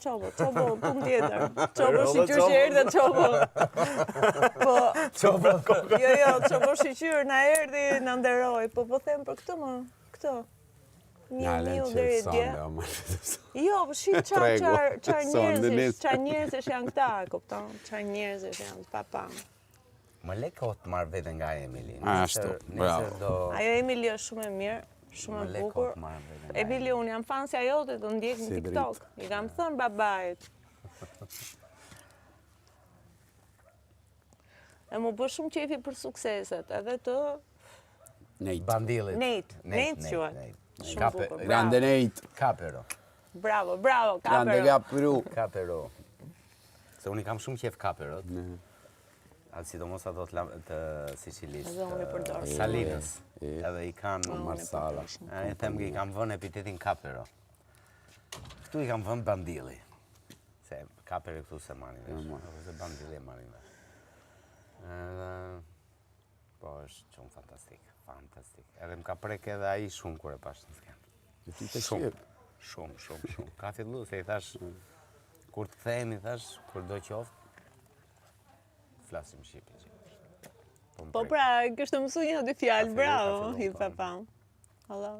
qobo, punë tjetër. Qobo shiqyr që erdhe qobo. Po, jo, qobo shiqyr na erdhi, na nderoj, po them për këtë më, këtë. Miu deri dje. Jo, po shi çfarë njerëzish janë këta, e kupton? Çfarë njerëzish janë, papa. Më le kohë të marrë veten nga Emili. Ashtu, bravo. Ajo Emili është shumë e mirë, shumë e bukur. Emili, unë jam fansja jote, do ndjek në TikTok. I kam thënë babait. E më bë shumë qefi për sukseset, edhe të... Bandillit. Nate quhet. Shumë bukur, Grande Nate. Kapero. Bravo, Grande Kapero. Kapero. Se unë i kam shumë qef Kaperot. Sidomos ato të Sicilisë, Salinës. Edhe i kanë Marsala. E them i kam vënë epitetin Kapero. Këtu i kam vënë Bandilli. Se Kaperi këtu se marrin vesh. Se Bandilli e marrin vesh. Po është shumë fantastik. Edhe më ka prek edhe ai shumë kur e pash në skenë. Shumë. Ka fillu se i thash, kur të kthehemi, thash, kur do qoftë, flasim shqipe. Po pra, kështë mësu një dy fjalë, bravo, i papa. Allah.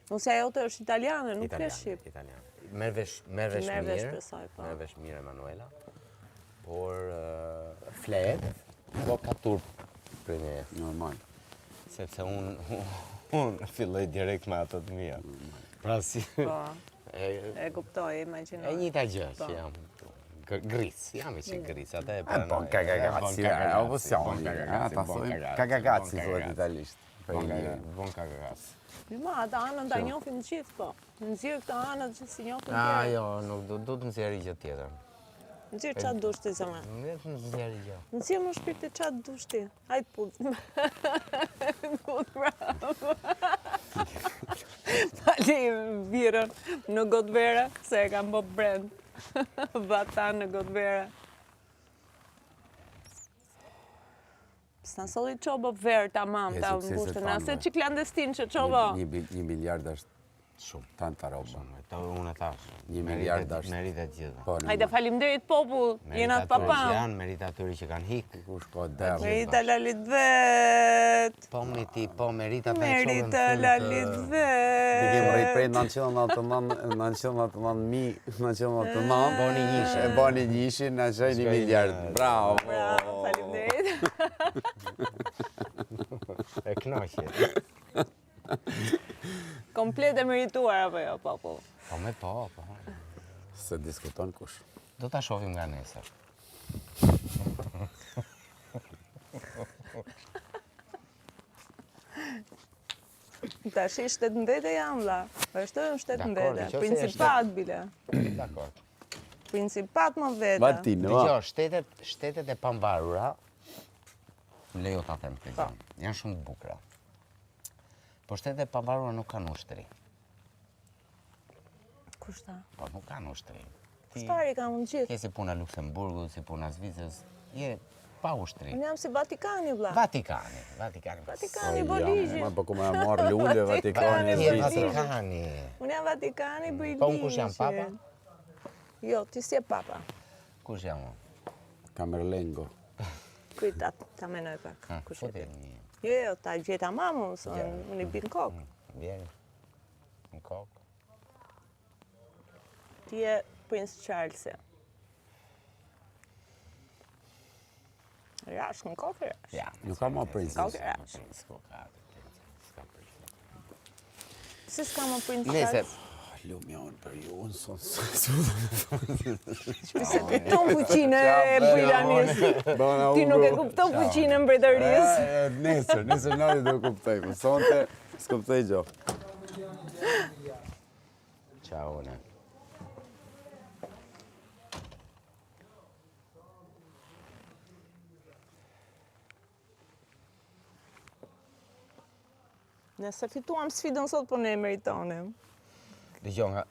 Nëse ajo të është italiane, nuk flesh shqip. Italiane. Merr vesh mirë Emanuela, por flet, po ka turp për një Normal. Sepse unë filloj direkt me ato të mia. Pra si... E kuptoj, imagjinoj. E njëjta gjë që jam. Gris, jam i që gris, ata e pranoj. Bon cagagazzi, ovo siamo. Cagagazzi thuhet italisht. Bon cagagazzi. Ma, ata anën ta njohim gjithë, po. Nxirr këto anët që si njohim tjerë. tjerë. Jo, nuk do të nxjerrë gjë tjetër. Nxirr çfarë dush ti zëma. Nuk nxjerrë gjë. Nxirr më shpirti çfarë dush ti. Hajt put. Put bravo. Pali birën në gotvera, se e kam bo brend. Vata në gotvera. S'na solli qobo verë tamam, ta mbushtë. Nase që klandestin që qobo. 1 miliard është shumë. Tanta roba. Unë e thash. 1 miliard është. Meritet gjitha. Hajde faleminderit popull, jena të papam. Merita atyri që kanë hik. Kush ka derë. Merita lalit vet. Po mi ti, po merita të Merita lalit vet. Ne kemi rrit prej 999.999 Boni njishin. E boni njishin, na qoj 1 miliard. Bravo. Bravo, faleminderit. E knaqe. Komplet e merituar apo jo, popull? Po me po. Se diskuton kush. Do ta shohim nga nesër. Tash 17 jam vlla. Vazhdojmë 17. Principat bile. Dakor. Principat më vete. Vatino. Dgjoj, shtetet e pamvarura, lejo ta them këtë gjë. Janë shumë të bukura. Po shtetet e pamvarura nuk kanë ushtri. Kushta? Po nuk kanë ushtri. Shtari ka mund gjithë. Ke si puna Luksemburgut, si puna Zvicrës, je pa ushtri. Unë jam si Vatikani, vlla. Vatikani. Po ligji. Ma po ku ma marr lule Vatikani. Je Vatikani. Unë jam Vatikani, bëj ligji. Po kush jam papa? Jo, ti si e papa. Kush jam unë? Camerlengo. Kujta, ta menoj pak. Kush e ti? Një. Jo, ta gjeta mamun, unë i bin kokë. Vjen. Në kokë. Ti je Prince Charles. Rash në kokë, rash. Ja. Nuk ka ma princess. Kokë, rash. Si s'ka më Prince Nese. Charles? Lumi on për ju, unë son Se kupton fuqinë e Bujlanis. Ti nuk e kupton fuqinë e mbretërisë. Nesër nati do kuptoj, po sonte s'kuptoj gjo. Ciao, ne. Nëse fituam sfidën sot, po ne e meritonim. Dëgjoj nga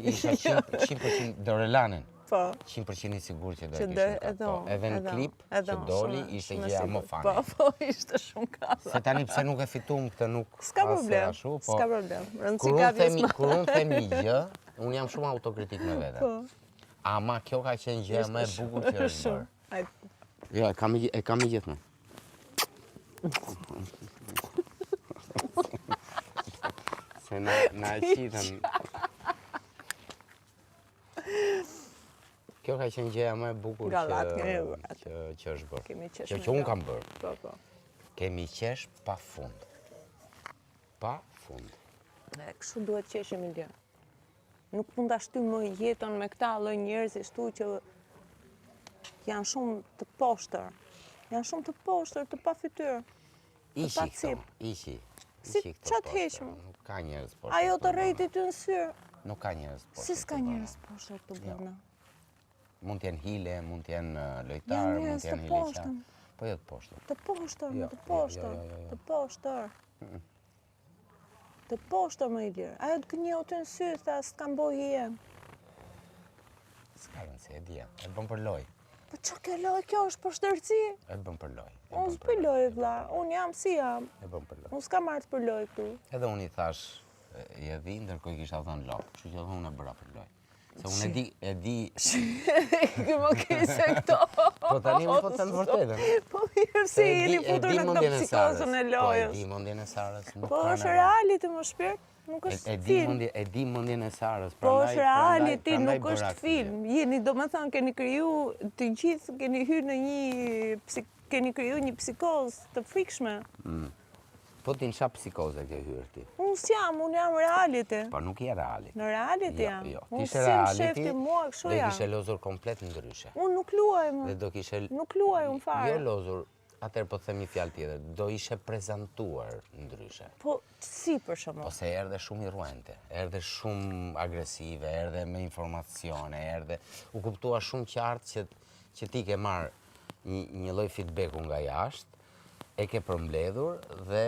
isha 100% Dorelanin. Po. 100% i sigurt që do Që e do kishim kapto. Edhe në klip që doli ishte gjëja më fani. Po, ishte shumë kalla. Se tani pse nuk e fituam këtë nuk S'ka problem, ashtu, po. s'ka problem. Rëndësi ka pjesë. Kur unë them një gjë, Unë jam shumë autokritik me vete. Ama kjo ka qenë gjë më e bukur që është bërë. Ja, e kam i gjithë më. Se na e qitën. Kjo ka qenë gjëja më e bukur që është bërë. Që unë kam bërë. Kemi qesh pa fund. Pa fund. Dhe kështu duhet qeshim i lirë. Nuk mund ta shty më jetën me këta lloj njerëzish këtu që janë shumë të poshtër. Janë shumë të poshtër, të pa fytyrë. Ishi këto, ishi. Si ç'a të heqmë? Nuk ka njerëz poshtër. Ajo të rrejti ty në syrë. Nuk ka njerëz poshtër. Si s'ka njerëz poshtër të bëna? Mund t'jenë hile, mund t'jenë lojtarë, mund t'jenë hileqa. Po jo të poshtër. Të poshtër, të poshtër, të poshtër. Të poshtër më i lirë. Ajo të gënjeu ty në sy, tha s'kam bo hije. S'ka rëndësi, e dija. E bëm për loj. Po që kjo loj, kjo është poshtërci? E bëm për loj. Unë s'për loj, vlla. Unë jam si jam. E bëm për loj. Unë s'kam ardhur për loj këtu. Edhe unë i thash, i e di, ndërkohë i kisha thënë loj. Kështu që unë e bëra për loj. Se unë e di... Kë më kese këto. Po tani më po të thënë vërtetën. Po mirë si jeni futur në këtë psikozën e lojës. Po e di mundjen e Sarës. Po është reality më shpirt, nuk është film. E di mundjen e Sarës. Po është reality, nuk është film. Jeni, do më thënë, keni kriju, të gjithë keni hyrë në një, keni kriju një psikozë të frikshme. Po ti në qa psikoze ke hyrë ti? Unë s'jam, unë jam reality. Po nuk je reality. Në reality jam. Unë si më shefti mua, kështu jam. Do kishe lozur komplet ndryshe. Unë nuk luaj më. Dhe do kishe... Nuk luaj unë fare. Jo lozur, atër po të themi fjalë tjetër, do ishe prezentuar ndryshe. Po, si për shumë? Po se erdhe shumë irruente, erdhe shumë agresive, erdhe me informacione, erdhe... U kuptua shumë qartë që ti ke marrë një lloj feedbacku nga jashtë, e ke përmbledhur dhe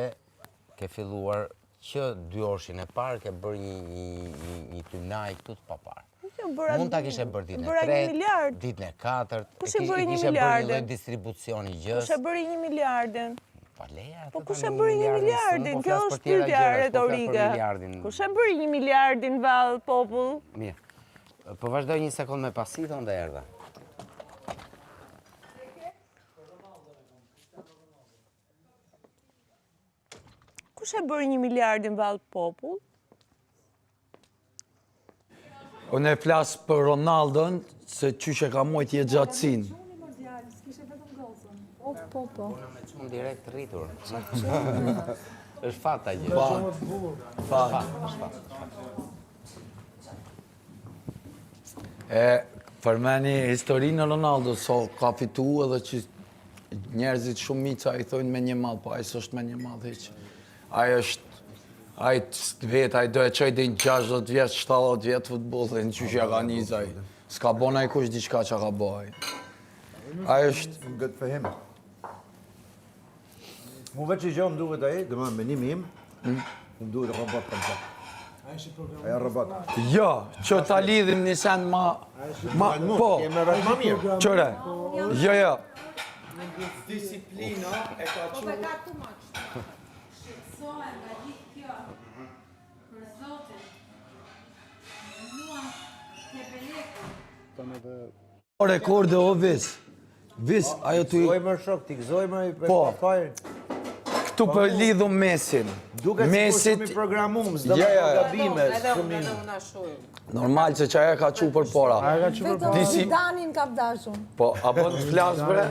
ke filluar që 2 orëshin e parë ke bërë një tynaj këtu të paparë. Mund ta kishe bërë ditën e 3, ditën e 4, kishe bërë një lloj distribucioni gjës. Kush e bëri 1 miliardin? Po leja. Po kush e bëri 1 miliardin? Kjo është pyetja retorike. Kush e bëri 1 miliardin vallë popull? Mirë. Po vazhdoj një sekond me pasiton dhe erdha. Kush e bëri 1 miliardin vallë popull? Unë e flasë për Ronaldon, se qyshe ka mojt je gjatësin. Po. Unë me qumë direkt rritur. është fat ta gjë. Fat. Përmeni historinë Ronaldo, so ka fitu edhe që njerëzit shumë mica i thojnë me një madh, po ajës është me një madh heq. Ajë është, ajë do e qoj dhe në 60 vjetë, 70 vjetë futbol dhe në qyshja ka njëzaj. S'ka bon ajë kush diqka që ka boj. Ajë është... Good for him. Mu veç i gjo më duhet aji, dhe më menim im, më duhet robot për të. Aja robot. Jo, që ta lidhim një sen ma... Po, Jeme vetë ma mirë. qëre, jo. Disiplina e ka që... Po me ka të maqë. Shqetsohen nga gjithë kjo. Për Zotin. Mua të beleku. O rekorde o vis. Vis, ajo të i... Gzoj më shok, ti gzoj më i Po. fajrë. Këtu për lidhu Mesin. Duke si po shumë i programum, s'do me gabime, shumë i... Normal që qaja ka qu për pora. Vetëm Danin ka vdashun. Po, apo të flasë bre?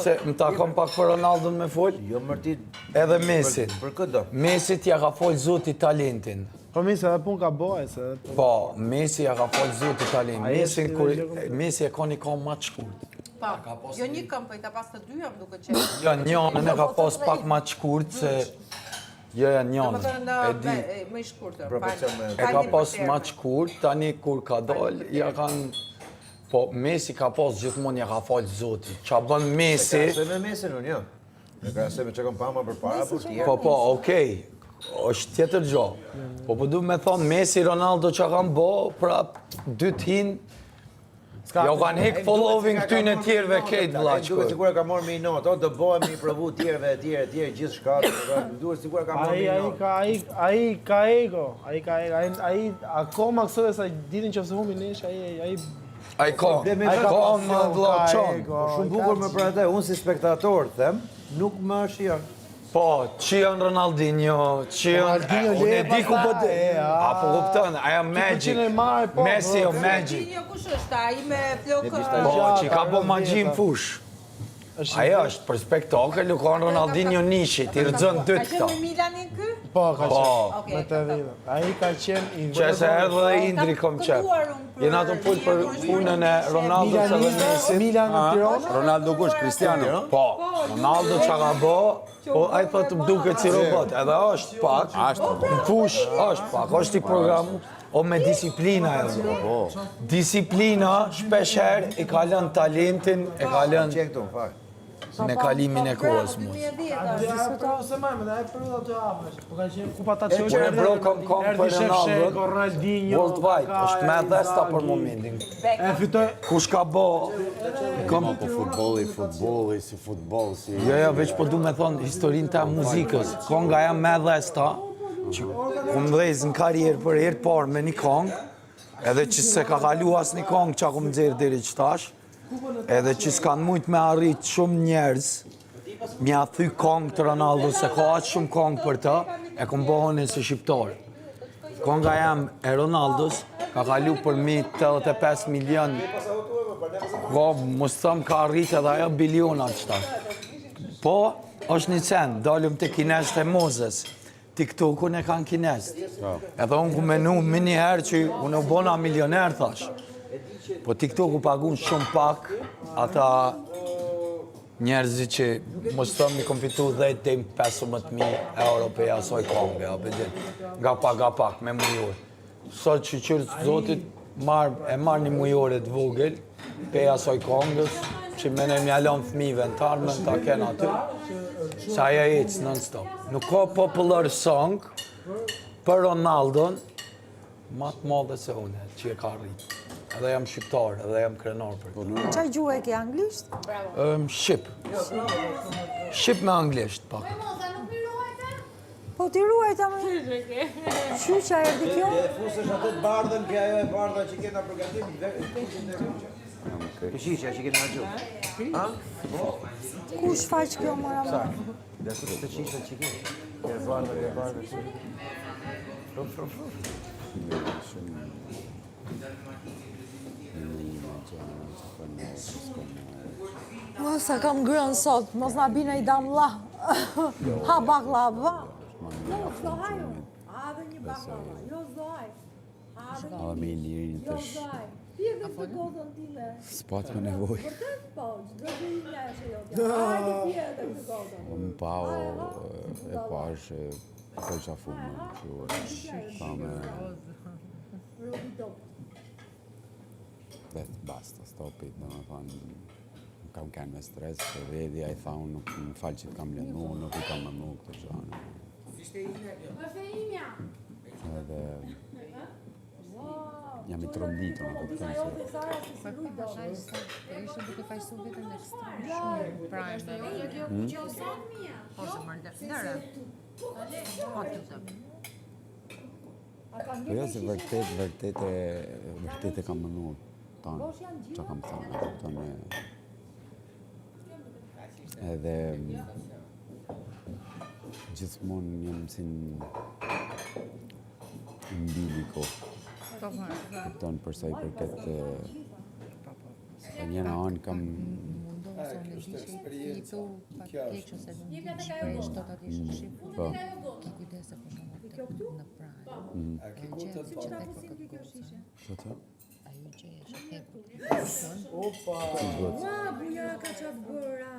Se më takon pak për Ronaldon me fol? Jo mërtit... Edhe Mesin. Për këtë do? Mesi t'ja ka fol zoti talentin. Po Messi edhe pun ka boj, se... Po, Mesi ja ka fol zoti talentin. Mesi e ka një kom ma të shkurt. Jo një këm, po i ta pas të dyja më duke qenë. Jo, njënën e ka pas pak ma të shkurt, se... Jo, njënën, e di. Më i shkurtër. E ka pas ma të shkurt, tani kur ka dal, ja kanë... Po, Mesi ka pas gjithmonë ja ka fal zoti. Qa bën Mesi... E ka se me Mesin unë, jo. E ka se me që kom pama për para, për tjerë. Po, okej. është tjetër gjo. Po du me thonë, Messi, Ronaldo që kanë bo, prap 2 t'hin, Jo kanë hek following këtyn e tjerëve këtë vëlla. Duket sikur e ka marrë me inat, do bëhemi provu tjerëve etj, gjithë shkatë. Duket sikur e ka marrë me inat. Ai ka ego. Ai akoma kësoj sa ditën që se humbi nesh, Ai ka më vëlla çon. Shumë bukur më për atë, unë si spektator them, nuk më shijon. Po, qion Ronaldinho, unë e di ku bëtë. Apo kupton, aja Magic. Messi o Magic. Ronaldinho kush është? Ai me flokë. Po, që ka bo magji në fush. Aja është për spektakël, u ka Ronaldinho nishi, ti rëzën dy Ka këta. qenë me Milanin ky? Po, ka qenë. Okej. Me të vidhë. Ai ka qenë i Që se erdhë dhe Indri kom qef. Jena të pull për punën e Ronaldo së dhe Messi. Milan në Tirana. Ronaldo kush, Cristiano? Po, Ronaldo që ka bo, po ai thot të duket si robot, edhe është pak, në fush është pak, është i programu, o me disiplina e zë. Disiplina shpesh herë i ka lënë talentin, e ka lënë Çe këtu, fakt. me kalimin e kohës mos. Se majmë, dhe e përdo të hapësh. Po ka qenë kupa ta Unë e bro kom për Ronaldo, Ronaldinho. worldwide, është me dhesta për momentin. E fitoj. Kush ka bo, kom... Po futbolli, si futboll, si... Jo, veç po du me thonë historinë të muzikës. Konga jam me dhesta, që kom dhezë në karierë për herë parë me një kongë, edhe që se ka kalu as një kongë që akum dzirë diri qëtash, edhe që s'kanë mujtë me arritë shumë njerëz, mja thy kongë të Ronaldo, se ka atë shumë kongë për të, e kom bohën si shqiptarë. Konga jam e Ronaldos ka kalu për mi 85 milion, po, mos thëmë ka arritë edhe ajo bilionat qëta. Po, është një cent, dalim të kinest e Mozes. TikTokun e kanë kinest. Edhe unë ku menu mini herë që unë u bona milioner, thash. Po TikToku pagun shumë pak, ata njerëzi që mos thëmë një kom fitu 10-15.000 euro për jasoj kongë, nga pak, me mujore. Sot që qërë zotit e marrë një mujore të vogël, për jasoj kongës, që mene mjallon fëmive në tarmen, ta kena aty, sa aja ecë non-stop. Nuk ka popular song për Ronaldon, ma të madhe se une, që e ka rritë. Edhe jam shqiptar, edhe jam krenar për të. Qaj gjuhë e ke anglisht? Shqip. Shqip me anglisht, pak. Po ti ruajta më. Shu që erdi kjo? Fusësh atë të bardhën, për ajo e bardha që kena përgatim, Këshishja që kena gjuhë. Ku shfaq kjo mora më? Dhe këtë të qishtë që kena. Kërë bardhë. Sa kam ngrënë sot, mos na bine i dam la. Ha baklava. Jo, zdohaj unë. Adhe një baklava. Jo, zdohaj. Adhe me i lirin të Pjekë të kodën time. s'pat me nevoj. Vërtet po, çdo gjë i neshë jo. Hajde pjekë të kodën. Më pao e pash e po qafu më që ta me... Dhe basta, stopit, dhe me thonë, kam kënë me stres, që vedhja i tha unë nuk më falë që t'kam lënu, nuk i kam mënu këtë gjane. Edhe... Jam i tromditur në këtë kënë se... Ishte duke fajsu vetën dhe shumë prajme. Po se mërë dërë. Po të të. Po jo se vërtet e kam mënu tonë, që kam thënë, tonë edhe gjithmonë jam si në mbiliko. Kupton përsa i përket se njëna anë kam Mundohë në di që i tu pak keqë se nuk di shpesh do të ishë shqipu. po Ki kujdese për shumë në prajme. Në gjë që te për këtë gocë. që të? Ajo gjë që te për këtë Ma, buja ka qatë bëra.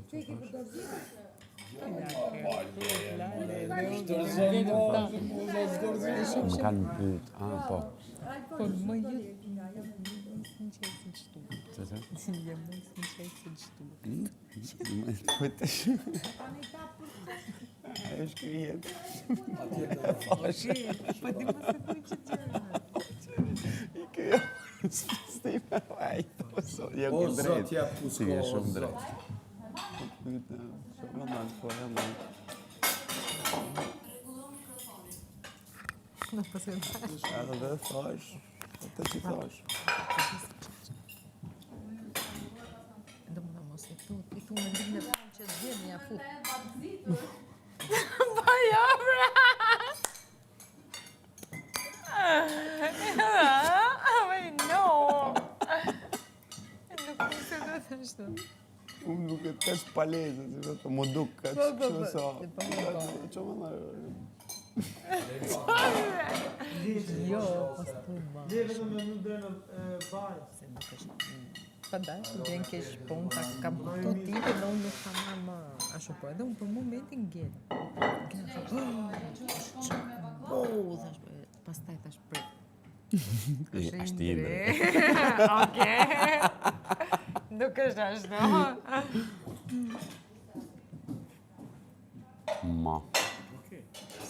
Që i ki për dorëzime? Më kanë pyet, po. Po më ju në qesin qëtu. Që të? Jë më në qesin qëtu. Më kujtësh. Ajo shkrijet. Po di më se bëjë që gjërë. I kjo, s'tim. Jo O, ke Zot, drejt. jep ku Si s'ka, ke o, shumë Zot. drejt. Shumë mal, po e mal. Edhe dhe thash, të që thash. Do më në mos i thu me ndim në fanë që të vjenë ja fut. Unë nuk e të kash palezë, si vetë, mu duk kash kështu sa. Që më në... Jo, pas të ma. Dhe vetëm me nuk dhe në barë. Se nuk është... Pa da, që vjen kesh punë, ta kam këto tipe dhe unë nuk kam marrë më ashtu po. Edhe unë për momentin ngellë. Ngellë, thash, pastaj thash prit. Ashtë i imre. Okej. Nuk është ashtu. Ma.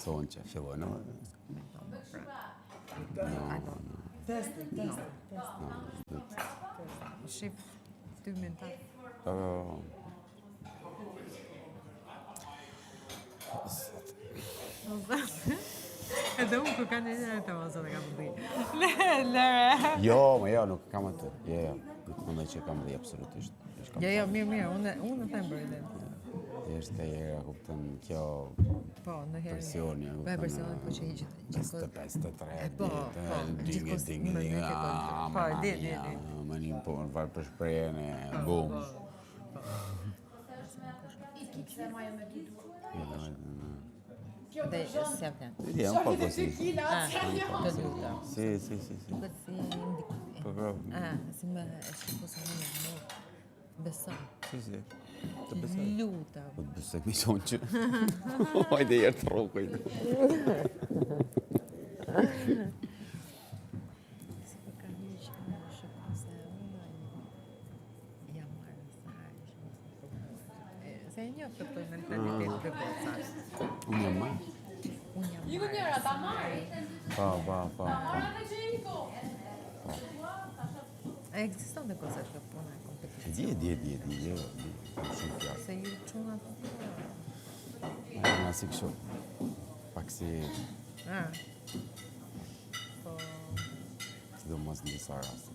Sonë që filloj në... Shif 2 minuta. Edhe unë kur ka një njëre të mosot e kam të di. Lere. Jo, më jo, nuk kam atë. Jo, nuk mundoj që kam dhe absolutisht. Jo, mirë, unë e them për ide. Jeshtë ka jera, kuptën, kjo Po, në herë. presioni, Me presioni, po që hiqet. 25-23 Po, ditë, dingi, Po, di. më një po, në varë për shprejen e bum. Dhe se vlen. Ja, un po così. Të luta. Sì. Duket si Po, si më shiko se më në besoj. sì. Të besoj. Luta. Po të besoj mi sonë që... Hajde jerë të rokoj. Si po ka një që më shiko se unë jam marrë në sahaj. Se e një për të mentalitet të besash. Unë jam ma? Unë jam marrë në sahaj. Pa. Ekziston dhe kozet të puna e kompeticion. Di. Shumë fjallë. Se ju quna të të Nga si kështu. Pak si... Po, Si do mos në disa rastë.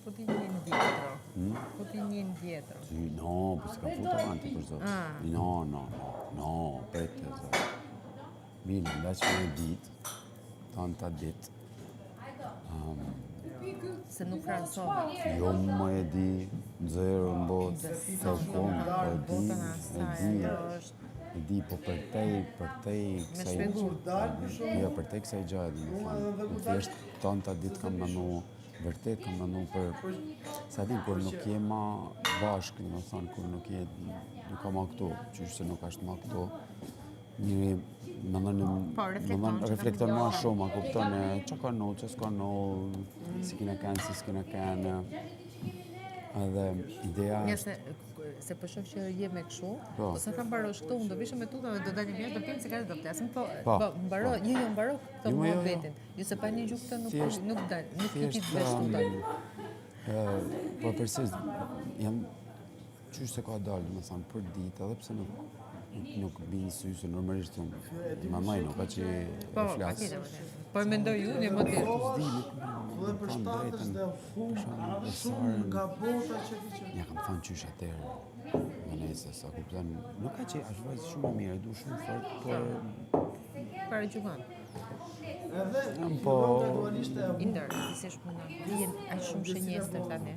po ti njën djetro. No, po s'ka futa avanti për zotë. No, pete, zotë. Mila, nda që me ditë, tanta ditë, Se nuk krasove. jo më e di, zero në botë, se kom, e di, po për tej kësaj... Jo, për tej kësaj gjatë, më thënë. Në thjesht, tanta ditë kam manu, vërtet kam manu për... Sa di, kur nuk je ma bashkë, më thënë, kur nuk ka ma këto, qysh se nuk ashtë ma këto, njëri, reflekton ma shumë, a kupton e që ka no, që s'ka no, si kina kanë, si s'kina kanë. Edhe ideja është... Se po shoh që je me kështu, Po. ose ta mbarosh këtu, unë do vishëm me tuta dhe do dalim jashtë, do pimë cigaret, do flasim, po Po. mbaro, mbaro këtë Jo, muhabetin. Jo se pa një gjuhë këtë nuk dal, nuk i kit vesh tuta. Po përsëris, jam qysh se ka dalë, më thënë, për ditë, edhe pse nuk binë sy, se normalisht unë, mamaj nuk ka që e Po, flasë. patjetër. Po e mendoj unë, e më tjerë. Dhe për shtatës dhe shumë nga bota që ti që... Ja kam thënë qysh atërë, në nese, sa kupton, nuk ka që është vajzë shumë e mirë, du shumë fort, por... Para gjugan. Edhe, Po... gradualisht e... Indër, ti si shpuna. Jenë aq shumë shënjestër tani.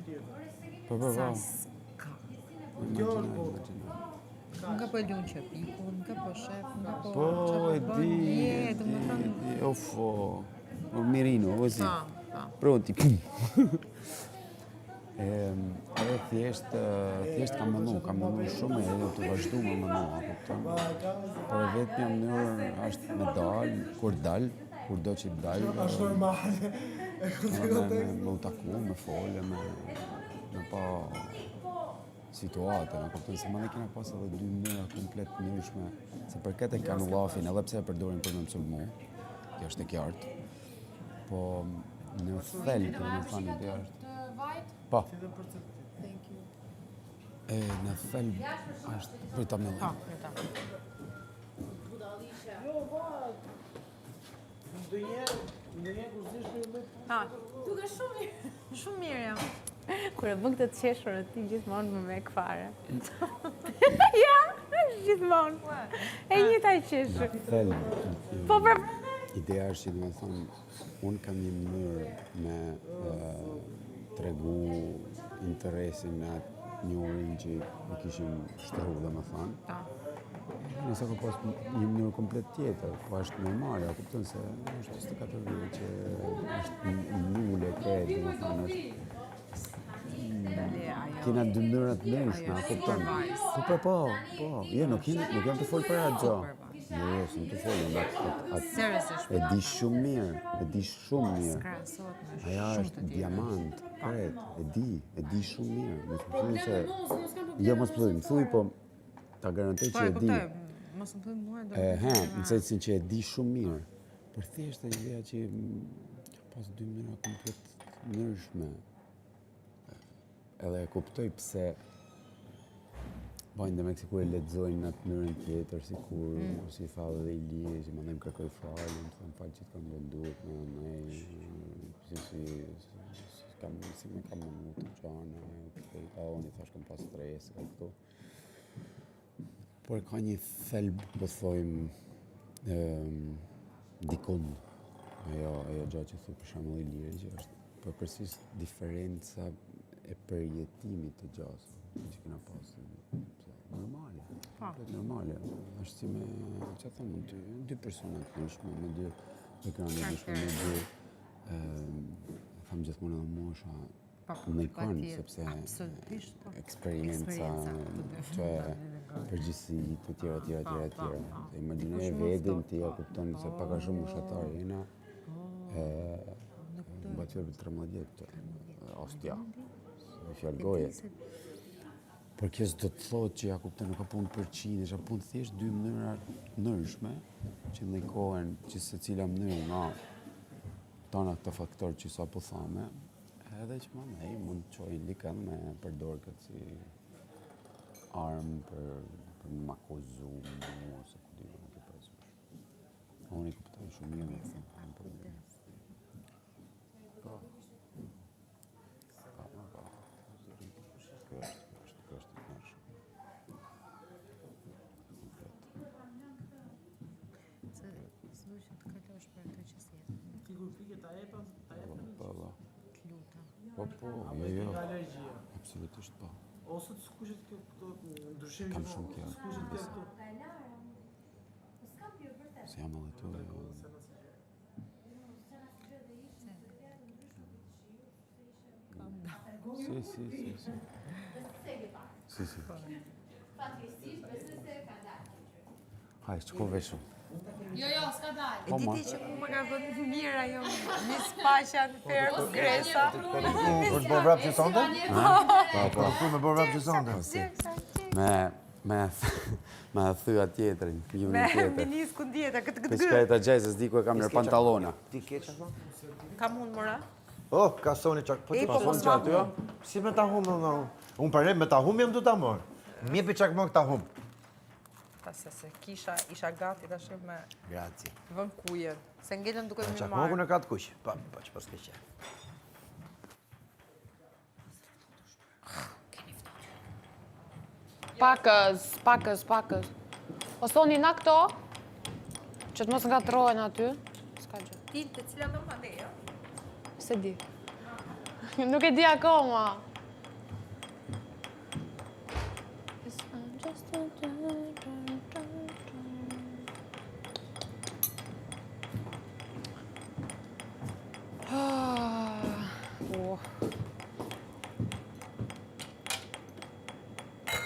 Po, Sa s'ka. Nga po lunë që pikun, nga po shef, nga po... Po, e di, Mirino, così. Pronti, pum. Edhe thjesht kam mënu shumë e edhe të vazhdu me mënu, a kupton? Por e vetë një mënyrë është me dalë, kur do që dalë, Është normale. me u taku, me folje, me pa situatën, a kupton? Se mëne kena pas edhe 2 mënyra komplet ndryshme, se për këtë e kanë llafin, edhe pse e përdorin për me mësulmu, kjo është e qartë, po në thellë, për me thani, ideja është... Po, Thank you. E në thelb është Brita Milli. Ndonjëherë kur zish për me Duke shumë mirë. Shumë mirë jam. Kur e bën këtë të qeshur ti gjithmonë më mek fare. Ja, gjithmonë. E njëjta qeshur. Thelb. Po pra. Ideja është që do të thonë, unë kam një mënyrë me tregu interesin në atë njohurinë që i kishim shtruar, domethënë. Nëse ka pas një mënyrë komplet tjetër, po është normale, kupton se është 24 vjeç që është nule ke, domethënë është kena dy mënyra të ndryshme, kupton? Po, jo, nuk jam të fol për atë gjë. Jo, s'm të fol, e di shumë mirë. Aja është diamant, e di shumë mirë. Mos më thuj se, jo mos më thuj, më thuj, po ta garantoj që e di. Mos më thuj mua do. Në sensin që e di shumë mirë. Por thjesht e ideja që ka pas dy mënyra komplet ndryshme. Edhe e kuptoj pse bajnë dhe me sikur e lexojnë në atë mënyrën tjetër, sikur si tha dhe Ilie, që mandej më kërkoj falje, më thënë falë që të kam lënduar me nej, si me kam mënu të gjana, unë i thash kam pas stres, këto. Por ka një thelb, po thojmë, dikun, ajo gjatë që thu për shembull Ilie, që është përkërsisht diferenca e përjetimit të gjasë, që kena pasë. Normale, komplet normale. Është si me, që thëmë, dy persona të ndryshme, me dy ekrane ndryshme, me dy, thamë gjithmonë edhe mosha, në kanë, sepse eksperienca, që përgjithsi të tjera. Imagjinoj vedin, ti ja kupton se paka shumë ushatar jena, bëjtë fjallë për 13 vjetë, ostja, fjallë goje. Por kjo s'do të thotë që ja kupton nuk ka punë për qinë, është punë thjesht dy mënyra ndryshme që ndikohen që secila mënyrë nga tona këto faktorë që sa po thame, edhe që mandej mund të çojë dikën me përdor këtë si armë për me akuzu ose ku di më të pasur. Unë i kuptoj shumë mirë me thënë për më. Po, jo, absolutisht po. Ose të skuqet këto ndryshim Kam shumë kjo. skuqet këto. Se jam edhe tu. Si. Hajde, çko veshëm. Jo, s'ka dalë. E diti që mu më ka vënë mirë ajo, një spaqja në ferë ku gresa. Është bërë vrap që sonde? Po, me bërë vrap që sonde. Me thyja tjetërin, një Me tjetër. miniskun djeta, këtë Për shka e ta gjajse s'di ku e kam nër pantalona. Ti ke që thonë? Kam unë mëra? Oh, ka soni qak. Po që po soni mos që aty, jo? Si me ta humë, unë përre me ta humë jam du ta morë. Mje për qak më këta humë. Pase se isha gati tash me Grazie. vën kujen. Se ngelen duke më Qak marrë. më në ka të kush. Pa që pas ke qe. Pakës. O soni na këto, që të mos nga të rojnë aty. Ska gjë. Ti të cila do më jo? Se di. Nuk e di akoma.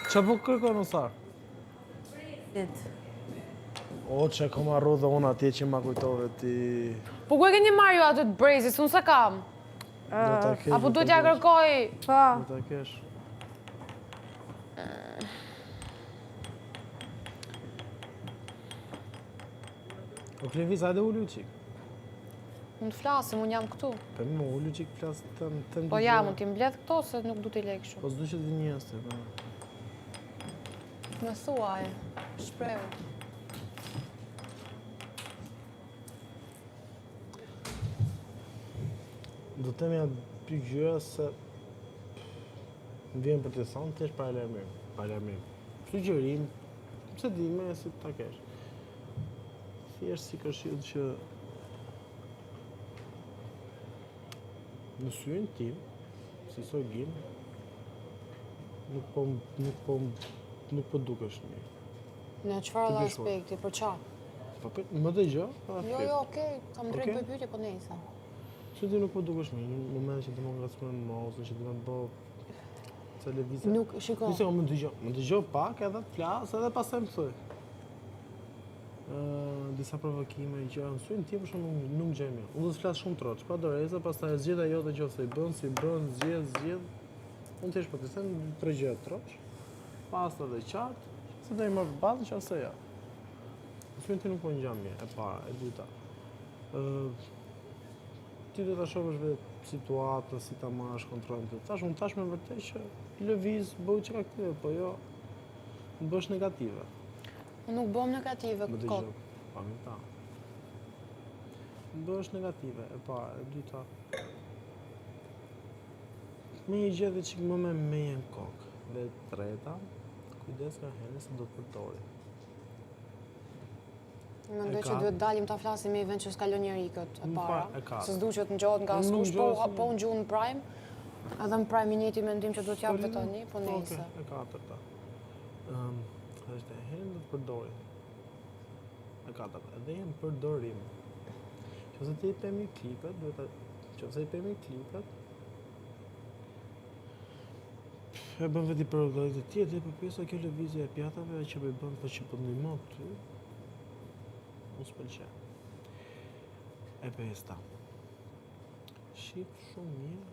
Qa po kërkon Osar? O, që kom arru dhe unë atje që ma kujtove ti... Po ku e keni marrë ju aty të brezis, unë se kam. Do ta kesh, Apo du t'ja kërkoj? Po. Do ta kesh. O Klevis, hajde u qik. Mund të flasim, unë jam këtu. Po më ullu që flasë të Po ja, mund t'i mbledh këto, se nuk du t'i lej kështu. Po s'du që t'i njëste, po. Më thuaj, shprehu. Do të temja dy gjëra se më vjen për të thonë të është pa alarmim. Sugjerim, pse di me si ta kesh. Thjesht si këshill që në syrin tim, si Sorgin, nuk po dukesh mirë. Në çfarë lloj aspekti, për çfarë? Po më dëgjoj? Jo, okej, kam drejt bëj pyetje, po nejse. Që ti nuk po dukesh mirë, në moment që të më ngacmon mozën, që të më bë televizor. Nuk, shiko. Nëse më dëgjoj pak edhe të flas, edhe pastaj më thuj. Disa provokime që në syrin tim për shkak nuk gjej mirë. Unë do të flas shumë troç, pa doreza, pastaj zgjedh ajo të qoftë i bën, si bën, zgjedh. Unë thjesht po të them 3 gjëra troç, pastër dhe qartë, se do i marr bazën nëse ja. Në syrin tim nuk po ngjan mirë, e para, e dyta. Ti do ta shohësh vetë situatën, si ta marrësh kontrollin të. Unë tash me vërtet që lëviz bëj çka aktive, po jo bësh negative. Unë nuk bëm negative, Më dëgjoj. Pa më ta. Bësh negative, e para, e dyta. Me një gjë që më me meje në kokë. Dhe e treta, kujdes nga herë se do të përdori. Mendoj që duhet dalim ta flasim me vend që s'ka lënë njeri këtë e para. E ka. Se s'du që të ngjohet nga askush, po unë gjuhë në prime. Edhe në prime i njëjti mendim që duhet japë tani, po nejse. E katërta. Është e herën do të përdori. E katërta, edhe janë përdorim. Nëse ti i pemi klipet, e bën vetë për llojet e tij, dhe për pjesa kjo lëvizje e pjatave që po i bën për që po ndihmon ty. Mos pëlqen. E pesta. Shif shumë mirë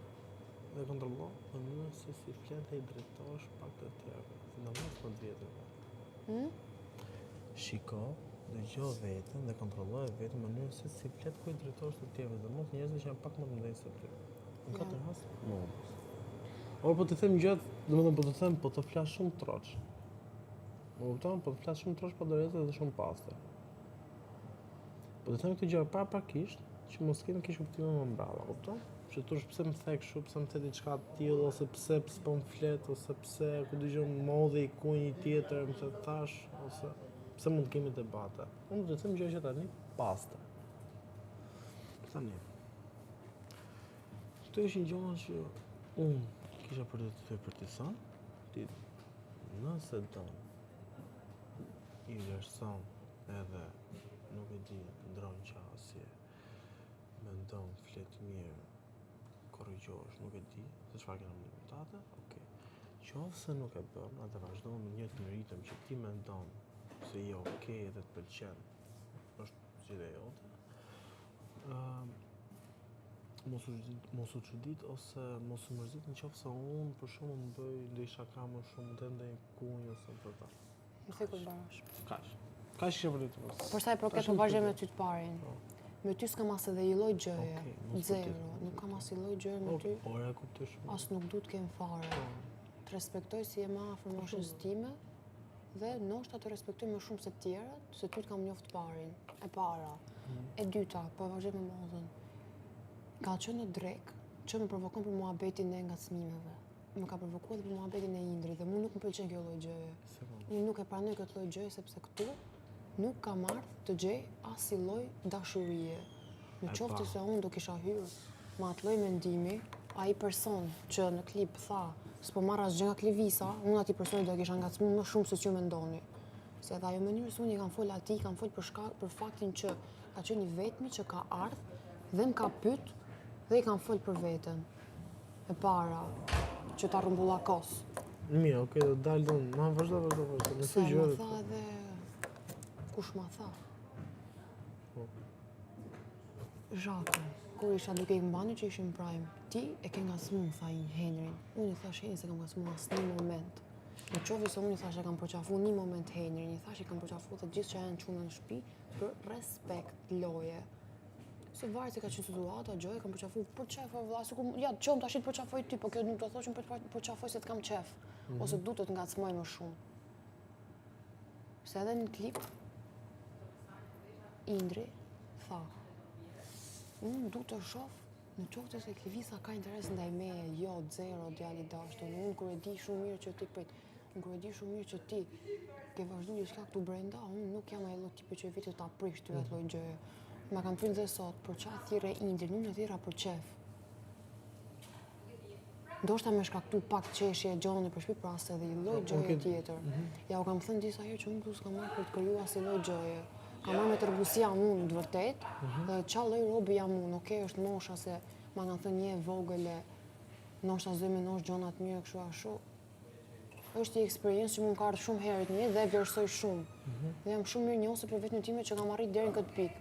dhe kontrollo mënyrën se si flet dhe i drejtohesh pak të tjerëve, sidomos më të vjetërve. Shiko, dëgjoj veten dhe kontrolloj vetëm mënyrën se si flet ku i drejtohesh të tjerëve, dhe mos njerëzve që janë pak më të mëdhenj se ty. Në këtë rast, mos. Or po të them gjatë, domethënë po të flas shumë troç. Më kupton, po të flas shumë troç pa dorezë dhe shumë pastër. Po të them këtë gjë paraprakisht, që mos kemi kish kuptime më mbrapa, kupton? Që thosh pse më the kështu, pse më the diçka të tillë, ose pse s'po më flet, ose pse ku dëgjon modhi ku një tjetër më të thash, ose pse mund të kemi debate. Unë do të them gjë që tani pastër. Tani. Këto ishin gjëra që unë kisha për të për të thënë, ti nëse don i vlerëson edhe nuk e di ndron qasje, mendon flet mirë, korrigjohesh, nuk e di se çfarë kanë rezultate, okay. Qofse nuk e bën, atë vazhdon me një të ritëm që ti mendon se je okay dhe të pëlqen, është zgjidhja jote. Mos u çudit ose mos u mërzit nëse unë për shkakun bëj ndonjë shaka më shumë të ndaj kunj ose për ta. Më sikur barash. Kaq kisha për të bërë. Për sa i përket të vazhdoj me ty të parin. Me ty s'kam as edhe një lloj gjëje. Zero. Nuk kam as një lloj gjëje me ty. Po e kuptoj shumë. As nuk du të kem fare. Të respektoj si je më afër moshës time dhe ndoshta të respektoj më shumë se të tjerët, se ty të kam njoft parin. E para. E dyta, po vazhdoj me modën. Ka qenë në drek që më provokon për muhabetin e ngacmimeve. Më ka provokuar për muhabetin e Indrit dhe mua nuk më pëlqen kjo lloj gjëje. Unë nuk e pranoj këtë lloj gjëje sepse këtu nuk kam ardhur të gjej asnjë lloj dashurie. Në qoftë se unë do kisha hyrë me atë lloj mendimi, ai person që në klip tha, s'po marr asgjë nga Klevisa, unë atij personi do e kisha ngacmuar më shumë se që mendoni. Se edhe ajo mënyrë se unë i kam fol atij, kam fol për faktin që ka qenë i vetmi që ka ardhur dhe më ka pyet dhe i kam folë për veten. E para, që ta rrumbullakos. Mirë, okay, do dalë donë. Ma vazhdo. Se më tha edhe... Kush ma tha? Zhake, kur isha duke i mbani që ishim prime, ti e ke ngacmuar, tha i Henrin. Unë i thash Henrin se kam ngacmuar asnjë moment. Në qoftë se unë i thash e kam përqafuar një moment Henrin, i thash i kam përqafuar të gjithë që janë çunë në shtëpi për respekt, loje. Se varet se ka qenë situata, gjë, kam përqafu për qef, o vëlla, sikur ja çom tash të përqafoj ty, po kjo nuk do thoshim për të përqafoj se të kam qef, ose du të ngacmoj më shumë. Se edhe në klip Indri tha, unë du të shoh në qoftë se Klevisa ka interes ndaj meje, jo, zero, djali dashur, unë kur e di shumë mirë që ti unë kur e di shumë mirë që ti ke vazhduar diçka këtu brenda, unë nuk jam ai lloj tipi që vetë ta prish ty atë lloj gjëje. Ma kam pyet dhe sot, për çfarë thirrë Indri, nuk e thirra për qef. Ndoshta me shkaktu pak qeshje gjone për shtëpi pas edhe një lloj gjëje tjetër. Ja u kam thënë disa herë që unë s'kam marrë për të krijuar asnjë lloj gjëje. Kam marrë me tërbusi jam unë të vërtet, dhe çfarë lloj robi jam unë, okej, është mosha se ma kanë thënë një e vogël, ndoshta zë me nosh gjona të mira kështu ashtu. Është një eksperiencë që mund ka ardhur shumë herë në jetë dhe e vlerësoj shumë. Dhe jam shumë mirë njohur për vetën time që kam arrit deri në këtë pikë.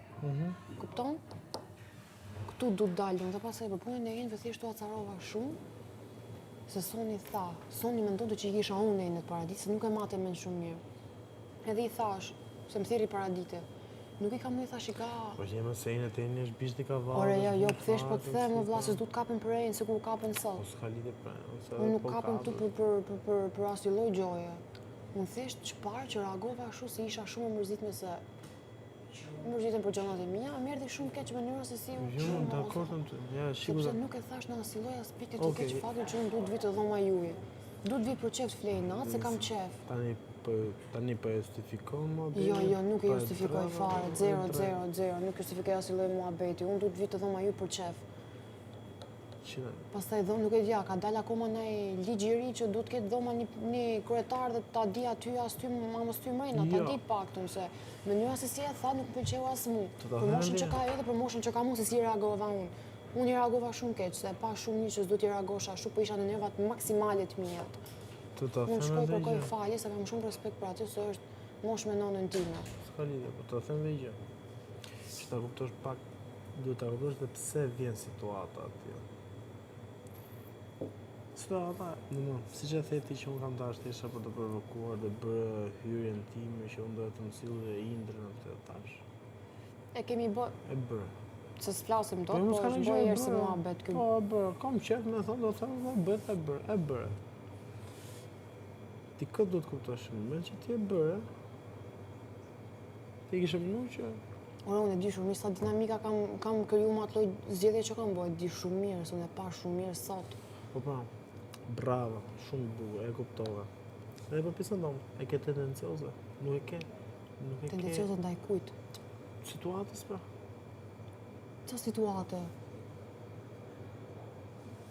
Kupton? Këtu du të dalëm, dhe pastaj për punën e Indrës thjesht u acarova shumë. Se Soni tha, Soni mendonte që i kisha unë në paradis, se nuk e mate mend shumë mirë. Edhe i thash, se më thirri paradite. Nuk i kam i thash i ka... Po që jema se inë të inë është bishti ka valë... Ore, jo, thjesht po të them, o vlla, se s'du të kapen për ejnë, se kur kapen sot. Po s'ka lidhje për ejnë, Unë nuk kapem tu për asnjë lloj gjoje. Unë thjesht çfarë që reagova ashtu se isha shumë e mërzitme se... Mërzitëm për gjonat e mia, më erdhi shumë keq mënyra se si... Jo, dakord, ja, shiko... Sepse nuk e thash në asnjë lloj aspekti të keq faktin që unë duhet vi të dhoma juaj. Duhet vi për qef të flej natë, se kam qef. Tani po justifikon muhabetin? Jo, nuk e justifikoj fare, zero, nuk justifikoj asnjë lloj muhabeti. Unë duhet vi të dhoma ju për qef. Pastaj dhomë nuk e di, ka dalë akoma në ligj i ri që duhet ketë dhoma një kryetar dhe ta di aty as ty mamës ty mrena, ta di paktën se mënyra se si e tha nuk pëlqeu as mua. Për moshën që ka ajo dhe për moshën që ka mua se si reagova unë. Unë i reagova shumë keq, se pa shumë një që s'do t'i reagosh ashtu, po isha në nervat maksimale të mia. Unë shkoj kërkoj falje, se kam shumë respekt për aty, se është moshë me nonën time. S'ka lidhje, po të them dhe gjë. Që ta kuptosh pak, duhet ta kuptosh dhe pse vjen situata aty. Situata, si që the ti që unë kam tash thjesht për të provokuar dhe bërë hyrjen time që unë do të mësill dhe Indrën atë tash. E kemi bë... E bërë. Se s'flasim dot, po është bërë herë si muhabet këtu. Po, e bërë, kam qef me thonë, do të thonë, bëhet e bërë. Ti këtë do të kuptosh në moment që ti e bërë, ti kishe mënu që... Ora, unë e di shumë mirë sa dinamika kam kriju ma të lloj zgjedhje që kam bërë, e di shumë mirë, se unë e pa shumë mirë sot. Po pra, bravo, shumë bukur, e kuptova. Edhe për pjesën tonë, e ke tendencioze, nuk e ke. Tendencioze ndaj kujt? Situatës pra. Qa situate?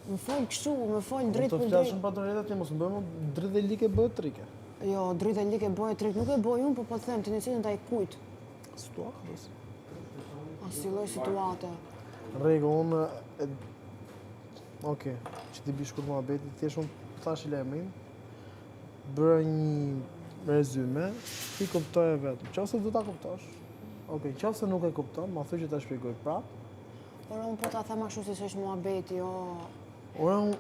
Më folë kështu, më folë drejt për drejt. Të flasëm pa të rreta ti, mos më bëjmë drejt dhe like bëhet trike. Jo, drejt dhe like bëhet trike, nuk e bëj unë, po të them, tendencioze ndaj kujt? Situatës. Asnjë lloj situate. Rrego, unë... Okej, që ti bish kur muhabeti, thjesht unë thash i lajmërim, bëra një rezume, ti kuptoje vetëm. Qofse do ta kuptosh. Okej, qofse nuk e kupton, ma thuaj që ta shpjegoj prapë. Ora, unë po ta them ashtu si s'është muhabeti, Ora,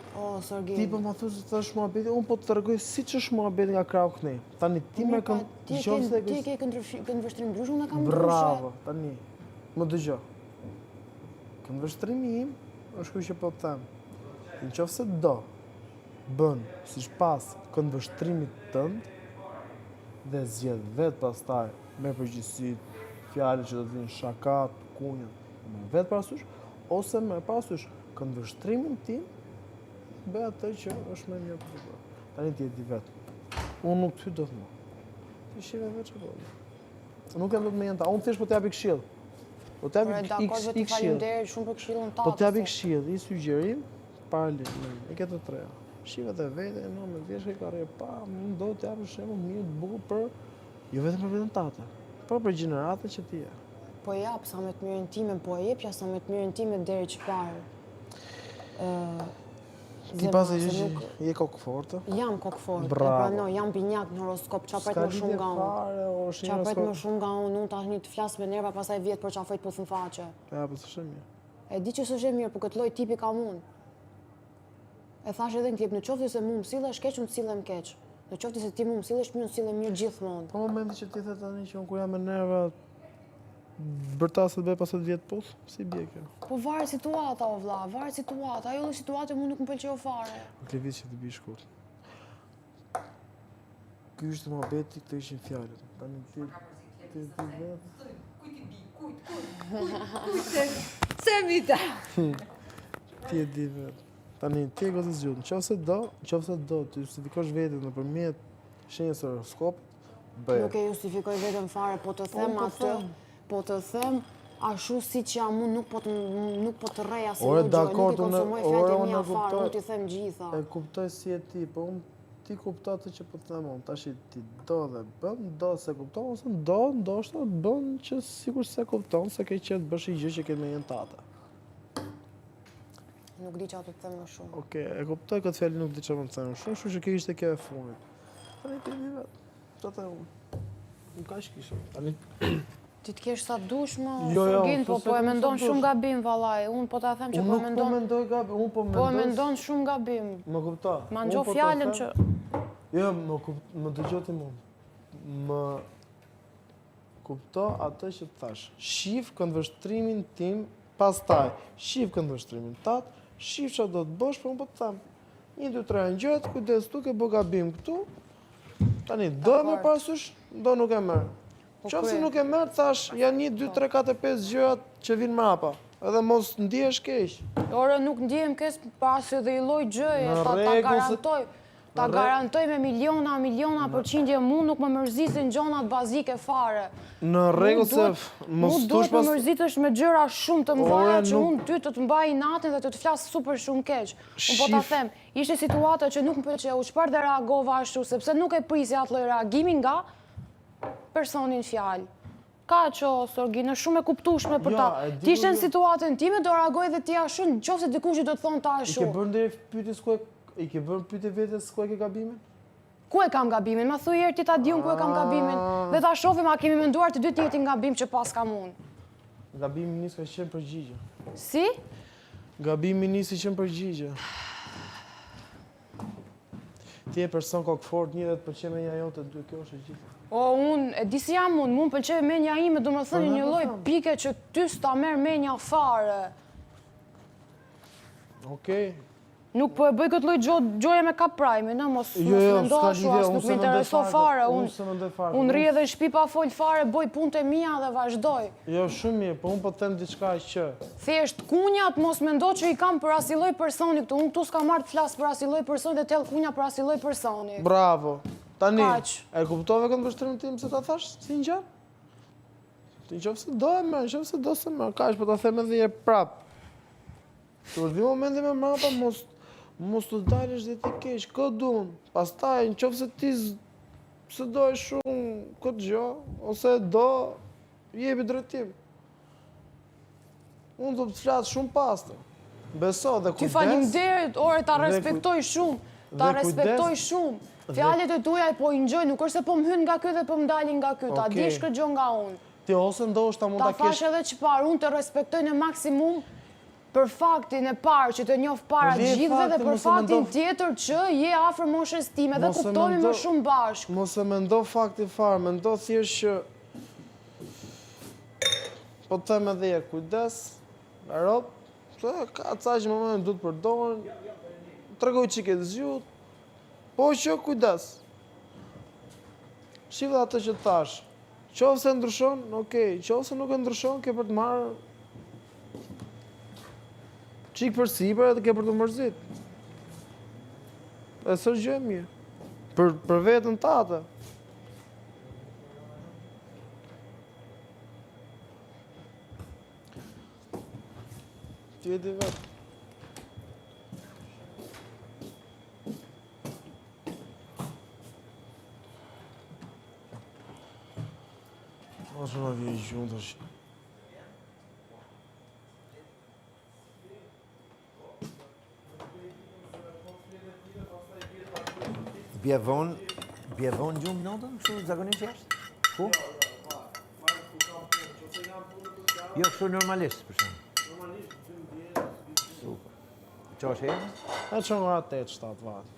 Sergej. ti po ma thuaj se është muhabeti, unë po të tregoj siç është muhabeti nga krau kënej. Tani ti më kam Ti ke këndvështrim ndrysh, unë kam ndryshe. Bravo, tani. Më dëgjoj. Këndvështrimi im është ky që po të them. Nëse do bën siç pas këndvështrimit tënd dhe zgjedh vetë pastaj me përgjegjësi fjalët që do të vinë shakat, kunjën, me vetë parasysh, ose me parasysh këndvështrimin tim, bëj atë që është më mirë për të. Tani ti e di vetë. Unë nuk ty do të më. Ti shive vetë që po. Nuk jam do të me jenë ta. Unë thjesht po t'japi këshill. Po t'japi i këshill. Shumë për këshillën tatës. Po t'japi këshill, i sugjerim, paralel, e këtë të treja. Shive dhe vete, no, me vjesh e karje pa, më do t'japi shemë mirë të bukur për, jo vetëm për vetën tate, por për gjeneratën që ti e. Po jap sa me të mirën time, po e jepja sa me të mirën time deri që parë. Ti pas e që je kokë forte? Jam kokë forte, Bravo. pranoj, jam binjak në horoskop, qa pret më shumë nga unë. Qa pret më shumë nga unë tash një të flasë me nerva, pasaj vjetë për qa fajt për thënë faqe. Ja, po s'është mirë. E di që s'është mirë, për këtë lloj tipi kam unë. E thash edhe në klip, në qoftë se mu më sillesh keq, unë sillem keq. Në qoftë se ti mu më sillesh, unë sillem mirë gjithmonë. Po momenti që ti the tani që unë kur jam me nerva, bërtasë të bëj pas 10 vjetë puth, si bje kjo? Po varet situata, o vlla, varet situata. Ajo dhe situata mu nuk më pëlqeu fare. Në klevit që të bi shkurt. Ky ishte muhabeti, këto ishin fjalët. Tani ti vetë. Se mita. Ti e di vetë. Tani ti e gozë zgjut. Nëse do të justifikosh veten nëpërmjet shenjës së horoskopit, bëj. Nuk e justifikoj vetëm fare, po të them atë, po të them ashtu siç jam unë nuk po të rrej asnjë gjë, nuk i konsumoj fjalët e mia fare, unë t'i them gjitha. E kuptoj si e ti, po unë ti kuptoj atë që po të them unë. Tash ti do dhe bën, do se kupton ose ndoshta bën që sikur se kupton se ke qenë të bësh një gjë që ke me jenë tata. Nuk di çfarë të them më shumë. Okej, e kuptoj këtë fjalë nuk di çfarë të them më shumë, kështu që kjo ishte kjo e fundit. Tani ti di vetë. Çfarë them unë? Nuk ka shkishëm. Tani Ti të kesh sa dush më, Jo, Sorgin, po po e mendon shumë gabim, vallaj. Unë po ta them që po unë nuk po mendon. mendoj gabim, unë po Po e mendoj. mendon shumë gabim. Më kupto. Ma ngjo fjalën që Jo, më dëgjoj ti mua. Më kupto atë që të thash. Shif këndvështrimin tim, pastaj shif këndvështrimin tat, shif çfarë do të bësh, po unë po të them. 1 2 3 gjët, kujdes tu ke bë gabim këtu. Tani do e merr parasysh, do nuk e merr. Qofse nuk e merr, thash, janë 1 2 3 4 5 gjërat që vinë mrapa. Edhe mos ndihesh keq. Ore nuk ndihem keq pas edhe i lloj gjëje, Në ta rregull, garantoj. Ta garantoj me miliona përqindje, mu nuk më mërzisin gjonat bazike fare. Në rregull se mos Mu duhet tush më pas mërzitesh me gjëra shumë të mëdha Ore, që nuk- unë ty të të mbaj natin dhe të të flas super shumë keq. Unë po ta Shif. them, ishte situata që nuk më pëlqeu, çfarë dhe reagova ashtu, sepse nuk e prisja atë lloj reagimi nga personin fjalë. Ka që, Sorgin, është shumë e kuptueshme për Ja, ta. e di Ti ishe po në jo. situatën time, do reagoj dhe ti ashtu, nëse dikush i do të thonë ta I ashtu. ke bërë ndonjë pyetje s'ku i ke bërë pyetje vetes ku e ke gabimin? Ku e kam gabimin? Ma thuj herë ti ta diun ku e kam gabimin. Dhe ta shohim a kemi menduar të dy të njëjtin gabim që pas kam unë. Gabimi nis ka qenë përgjigje. Si? Gabimi nisi qenë përgjigje. Ti e person kokfort, 1% menja jote, 2 kjo është e gjithë. O, unë, e di si jam unë, mu më pëlqej menja ime, do më thënë një lloj pike që ty s'ta merr menja fare. Okej. Nuk po e bëj këtë lloj gjoje me kap prime, në mos mendo s'ka ashtu, lidhje, as unë nuk se më mendoj intereso fare, unë se mendoj fare. unë rri edhe në shtëpi pa fol fare, bëj punët e mia dhe vazhdoj. Jo, shumë mirë, po unë po të them diçka që Thjesht kunjat mos mendo që i kam për asnjë lloj personi këtu, unë këtu s'kam marrë të flas për asnjë lloj personi dhe tell kunja për asnjë lloj personi. bravo. Tani, Kaq. e kuptove këtë vështrimin tim se ta thash si një gjë? Ti nëse do e merr, nëse do se merr, kaq po ta them edhe një herë prap. Kur vi momenti me mrapa mos të dalësh dhe ti keq, kë duan. Pastaj nëse ti se do e shumë këtë gjë ose do jepi drejtim. Unë do të flas shumë pastër. Beso dhe Ty kujdes. faleminderit, ore ta respektoj shumë, ta dhe kujdes- respektoj shumë. Fjalët e tuaja po i ngjoj, nuk është se po më hyn nga ky dhe po më dalin nga ky, ta Okej. dish këtë gjë nga unë. Ti ose ndoshta mund Ta ta kesh thash edhe çfarë, unë të respektoj në maksimum për faktin e parë që të njoh para Po, vjen gjithëve dhe fakti, për mos e faktin mendo- tjetër që je afër moshës time dhe Mos e kuptohemi mendo- më shumë bashkë. Mos e mendo fakti fare, mendo thjesht që po të them edhe herë, kujdes, Arop, se ka ca që moment du të përdoren, tregoj çike të zgjut, po që kujdes. Shif dhe atë që thash. Qofse ndryshon, okej, qofse nuk e ndryshon, ke për të marrë çik për sipër edhe ke për të mërzit. E s'është gjë e mirë. Për veten tate. Ti e di vetë. Mos më vjen gjumë tash. Bje vonë gjumë notën, kështu zakonisht që është? Ku? Jo, kështu normalisht, për shumë. Super. Qa është e? E që nga 8-7 vatë.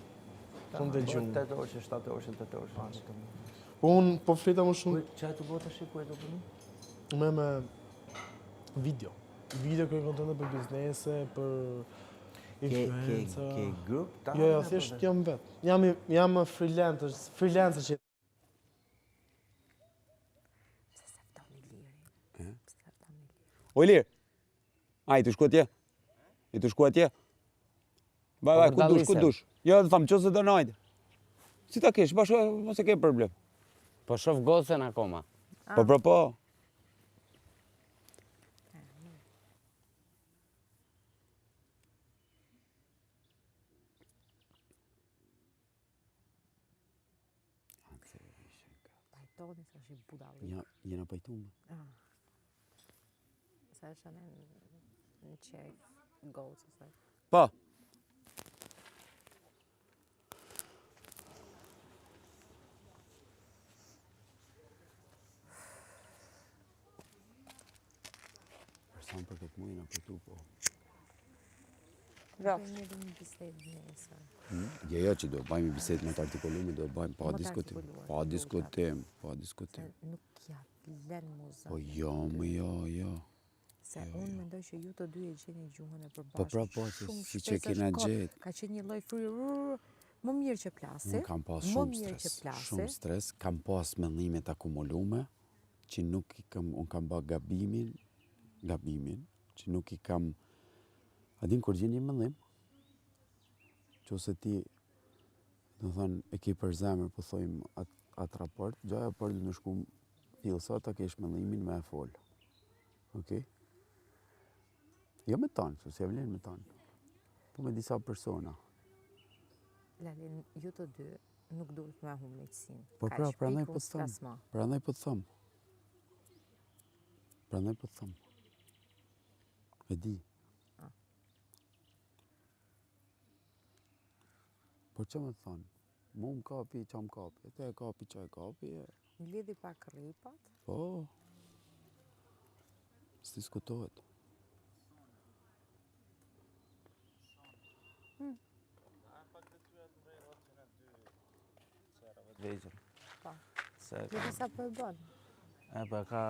Unë dhe gjumë. 8 orë, 7 orë, 8 orë. Po unë po flita më shumë. Qa e të bota shi, ku e të përnu? Me video. Video kërkon të për biznese, për influencer. Ke grup ta? Jo, thjesht jam vetë. Jam freelancer që... O Ilir, a i të shku atje? I të shku atje? Vaj, ku dush? Jo, të thamë, qëse të najtë. Si ta kesh, bashkë, mos e ke problem. Po shof gocën akoma. Po. Pajtoni se është i budalli. Jena pajtume. Se është në qef gocës. Pa. Përsan për këtë mujnë, për po. Bëjmë edhe një bisedë nesër. Jo, që do bëjmë bisedë me të artikulume, do bëjmë pa diskutim. Nuk ja vlen muzë. Po jo. Se unë mendoj që ju të dy e gjeni gjuhën e përbashkët. Po pra, si që kena gjetë. Ka qenë një lloj fryrë, më mirë që plasi. Unë kam pas shumë stres, kam pas mendimet akumulume, që nuk i kam, unë kam bë gabimin, që nuk i kam, a din kur gjen një mendim, që ose ti, do thënë, e ki për zemër, po thojmë atë raport, gjaja për në shku filsa, ta kesh mendimin me e folë. Okej? Jo me tanë, që se vlen me tanë, po me disa persona. Lalin, ju të dy nuk duhet me humë miqësinë. Po pra, prandaj po të thëmë. E di. Po që me thonë? Mu më kapi, që më kapi. Te e kapi, që e kapi. Në lidhi pak rripat? Po. Së diskutohet. Vegjël. Po. Se Ju sa po e bën? pa ka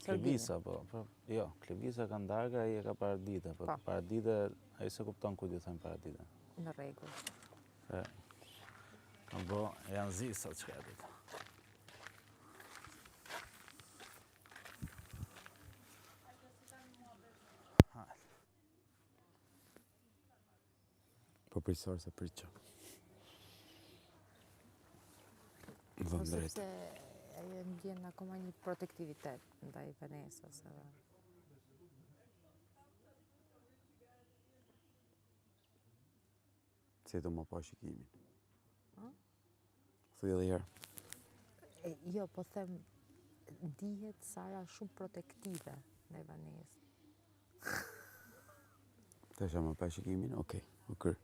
Klevisa, po. Jo, Klevisa ka ndarga, ai e ka paradite. Po paradite, ai se kupton ku di thënë paradite. Në rregull. Ka bo, janë zi sot që ka ditë. Po prisor se priqë. Po sepse e ndjen akoma një protektivitet ndaj Venesës. Se do më pa shikimin. Thuj edhe herë. Jo, po them, ndihet Sara shumë protektive ndaj Venesës. Të isha më pa shikimin? Okej, u kërë.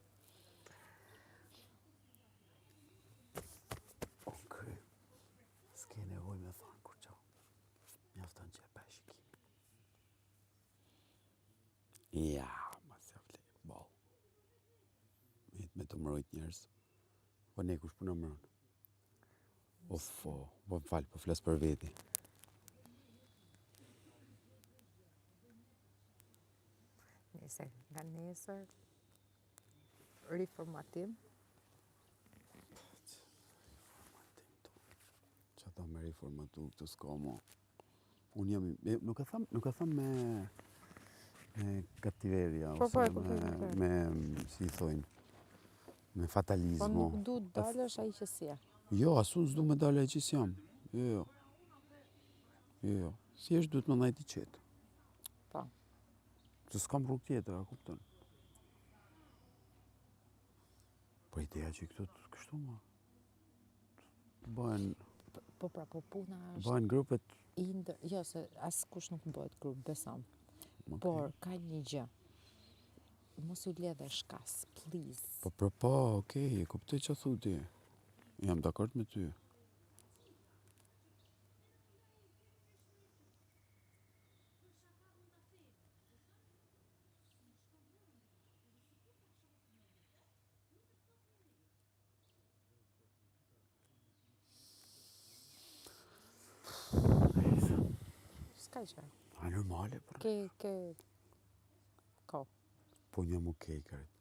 S'ke nevoj me thonë kur qa. Mjafton që e pa shikimin. Ja, ma se vle, bol. Me të mërojt njerës. Po ne kush puna mërën? Po më falë, po flasë për veti. Nese, nga nesër, riformatim. Që ta me riformatu këtë s'ka mo. Unë jam, nuk e tham me kativeria, ose me, si i thojnë, me fatalizmo. Po nuk du të dalësh ai që si e. Jo, asun s'du me dalë ai që si jam. Jo. Si është duhet me najti qetë. Po. Se s'kam rrugë tjetër, a kupton. Po ideja që këto të kështu ma. Bëhen... Po pra, po puna është... Bëhen grupet... Jo, se asë kush nuk bëhet grup, besam. Por, ka një gjë. Mos u ledhe shkas, please. Po, okej, e kuptoj që thu ti. Jam dakord me ty. S'ka që. A normale, pra. Ko. Po një mu kejkarit.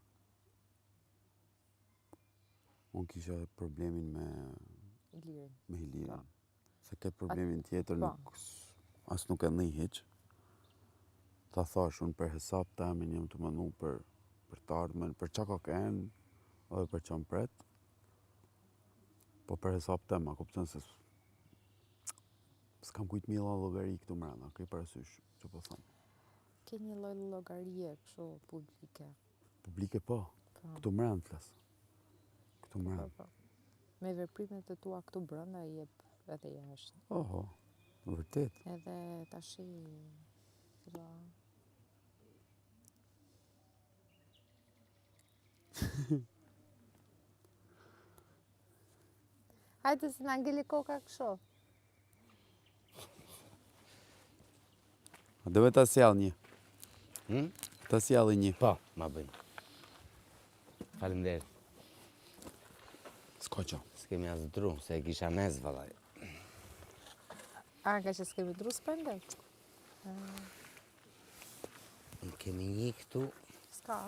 Unë kisha problemin me Ilirin. Se këtë problemin tjetër as nuk e ndij hiq. Ta thash, unë për hesap të amin jam të mënu për të ardhmen, për qa ka kënë, edhe për qa mpret. Po për hesap të ma, kuptën se s'kam kujt mila llogari këtu mrena, këj parasysh, që po thëmë. Ke një lloj llogarie kështu publike. Publike po, këtu mrenë flas. Këtu mrenë. Me veprimet e tua këtu brenda jep edhe jashtë. Oho, vërtet. Edhe tashi Hajde se na ngeli koka kështu. A dove ta sjell një? Ta sjellë një. Po, ma bëjmë. Faleminderit. S'ka qa. S'kemi as dru, se e kisha mes vallaj. A, ka që s'kemi dru s'pendet? Kemi një këtu. S'ka?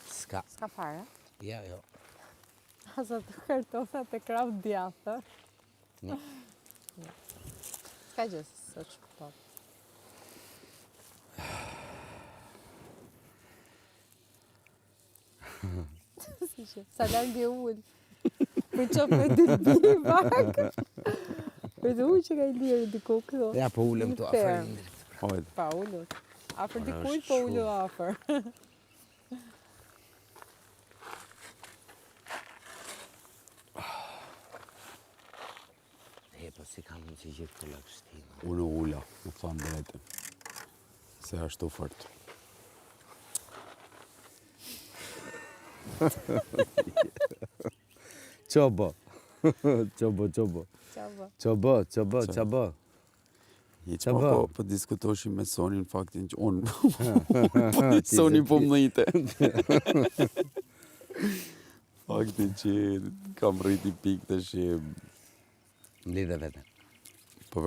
S'ka. S'ka fare? Ja, jo. Asa të kartofat e krau djathë. Një. S'ka gjë, së që pëtot. Sa largë e ullë. Për qëpë me dërbi pak. Për të ullë që ka i lirë diku këto. Ja, po ullëm të afer. Pa ullë. Afer dikuj, po ullë afer. Po si kam në që gjithë të lakështima. Unë ulla, me thamë drejtën. Se ashtu fort. Qobo. Qobo. Po diskutoshim me Sonin faktin që unë Soni po më dhejte. Faktin që kam rriti pik të shim. Mlidhe vete. Po.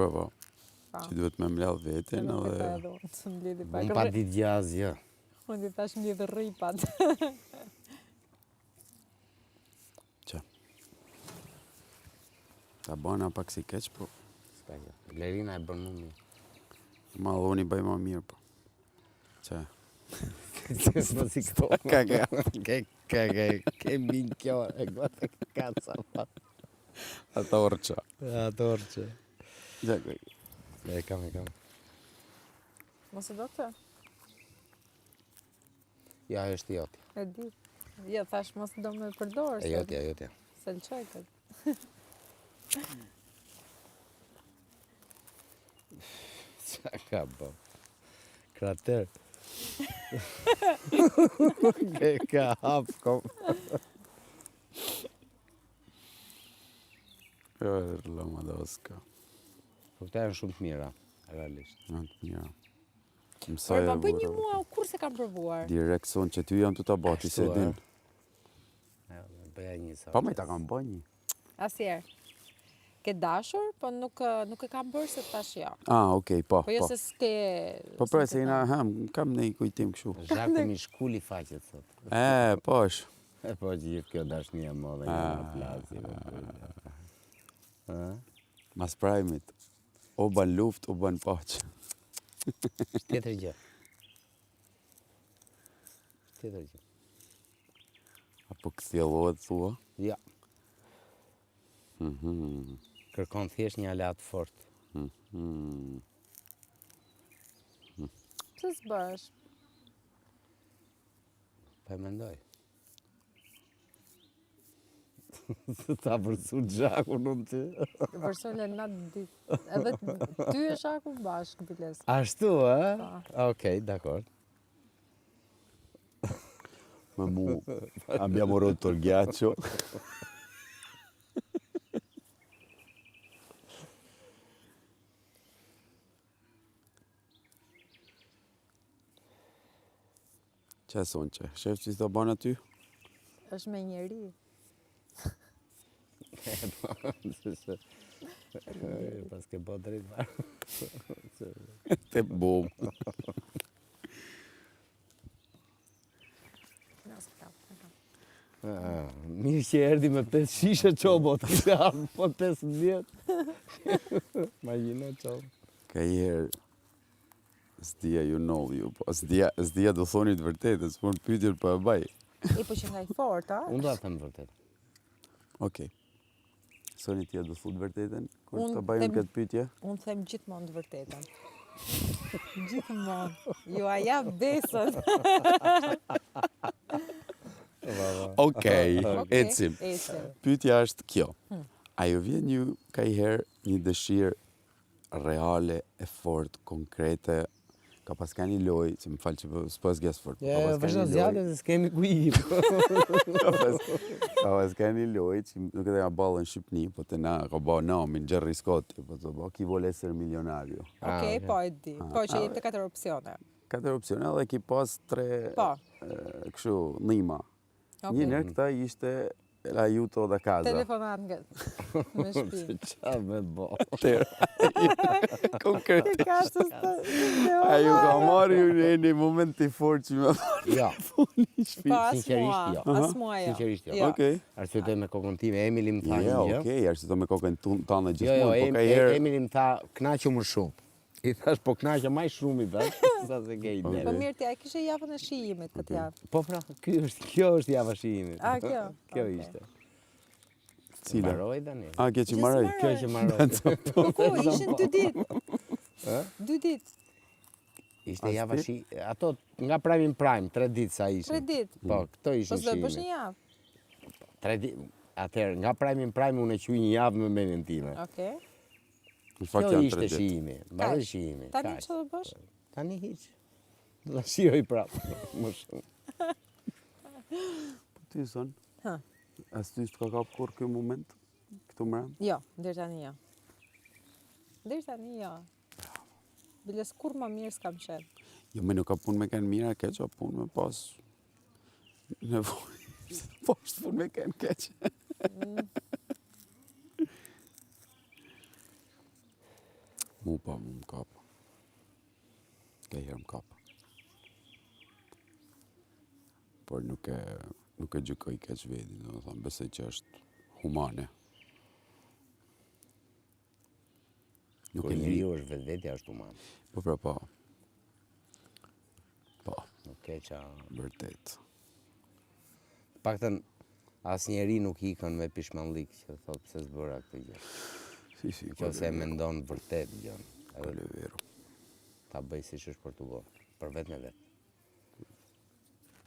Që duhet me mledh veten edhe... Unë pa ditë gjaz, jo. Unë di tash mlidhe rripat. Që? Ta bëna pak si keq, po... S'ka gjë. Lerina e bërë më mirë. Ma dhoni bëj ma mirë, po. Që? S'po si këto. Ke minkjore, e gote kaca pa. Ata orqa. Gjakoj. E kam. Mos e do të? Ja, është joti. E di. Jo, thash mos do me përdorë. E jotja. Se lëqojtët. Qa ka bo? Krater. Ka hap, kom. Jo, lëma dhe oska. Po këta janë shumë të mira, realisht. Janë të mira. Por ma bëj një mua, kur se kam provuar? Direkt son që ty janë të ta bati, se din. Bëja një sa. Pa me ta kam bë një. Asjerë. Ke dashur, po nuk e kam bërë se tash jo. Okej, po. Po jo se s'ke... Po se jena, kam ne i kujtim këshu. Zhaku mi shkulli faqet sot. Po është. Po gjithë kjo dashnia modhe një në plasi. Mas prajmit, o ban luft, o ban paqë. Tjetër gjë. Apo këthjellohet thua? Ja. Kërkon thjesht një alat fort. Pse s'bësh? Pa e mendoj. Ta përsu Gjaku në ty. Përsu në ditë. Edhe ty e Shaku bashkë, biles. Ashtu, Okej, dakord. Me mu, abbiamo rotto il ghiaccio. Qa son që? Shef që si të banë aty? Është me njeri. Pas ke po drejt marë. Te bom. Mirë që erdi me 5 shishe qobo, të kështë ardhë po 15. Imagjino qobo. Ka herë, s'dia you know you, po s'dia do thoni të vërtetën, s'po në pyetjen po e baj. I po që nga i fort, a? Unë do të them vërtet. Okej. Soni t'ja do thot vërtetën, kur Unë të bëjmë them- këtë pyetje? Unë them gjithmonë të vërtetën. Gjithmonë. Ju a jap besën. Okej, ecim. Ecim. Pyetja është kjo. A ju vjen ju kajherë një dëshirë reale, e fort, konkrete, ka pas ka një lojë, që më falë që s'po s'gjas fort. Vazhdo zjarë, se s'kemi ku i. Ka pas ka një lojë që nuk e ka ballë në Shqipni, po të na ka bë namin Gerry Scotti, po të bë ki vole ser milionario. Okej, po e di. Po që jep të 4 opsione. 4 opsione dhe ki pas 3 Po. kështu nima. Një nërë këta ishte l'aiuto da casa. Telefonat nga me shtëpi. Qa me bo. Konkret. Kasës të... A ju ka marrë ju në moment të fort që me Ja, Po as Sinqerisht, mua. jo. As mua jo. Sinqerisht, jo. Okej. Arsyetoj me kokën time, Emili më tha një Ja, gjë. okej, arsyetoj me kokën tonë Jo, gjithmonë, po ka herë. Emili më tha, knaqë më shumë. I thash, po knaqë maj shumë i thash, sa se ke i Po neve. mirë, ti a kishe javën e shijimit këtë javë. Po pra, kjo është java shijimit. A, kjo? Kjo Okej. ishte. Cila? Mbaroj tani. A, kjo që marrë? Kjo që marroj. Po ku, ishin 2 ditë. 2 ditë, Ishte java shi... Ato nga prime 3 ditë sa 3 ishin. ditë. Po, këto Po ishin s'do të bësh shijimi. një javë. 3 ditë. Atëherë, nga prime unë e quj një javë me menin time. Okej. Në fakt Kjo janë ishte 3 ditë. shijimi. Mbaroj shijimi. Tani kaq. që do bësh? Tani hiq. Do ta shijoj prapë. Më shumë. Po ty son? Ha. As ty s'ka kap kur ky moment? Këtu mram? Jo, deri tani jo. Deri tani jo. Biles kur më mirë s'kam qenë. Jo, me nuk ka punë me kanë mira keq, o punë me pas nevojë. Po është punë me kanë keq. Mu pa, mu më kap. Ka herë më kap. Por nuk e gjykoj keq vedin, do të thonë, besoj që është humane. Nuk Kur e li. njeriu është vetvetja është human. Po pra po. Po, Nuk ke qa... vërtet. Paktën as njeri nuk ikën me pishmanlik që thot pse s'bëra këtë gjë. Si, Që se e mendon vërtet gjën. Edhe Edhe vero. ta bëj siç është për të bërë. Për vetë me vetë.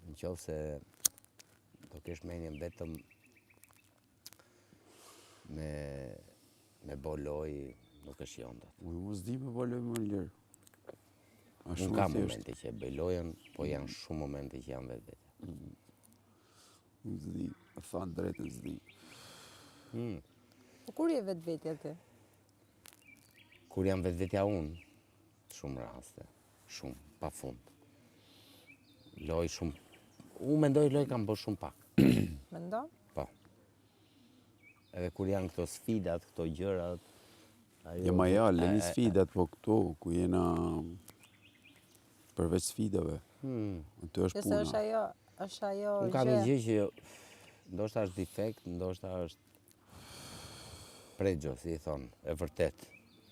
Në qoftë se do kesh menjen vetëm me boloj, nuk është jonda. Unë mos di me voloj më lirë. Nuk ka momente që e bëj lojën, po janë shumë momente që janë vetë vetë. Nuk zdi, e thanë drejtën zdi. Po kur je vetvetja ti? Kur jam vetë vetja unë, shumë raste, shumë, pa fund. Loj shumë, unë mendoj loj kam bërë shumë pak. Mendon? Po. Edhe kur janë këto sfidat, këto gjërat, ajo... Ja ma ja, leni sfidat, po këtu, ku jena përveç sfidave. Aty është Nëse puna. është ajo Unë kam një gjë që ndoshta është defekt, ndoshta është pregjo, si i thonë, e vërtet,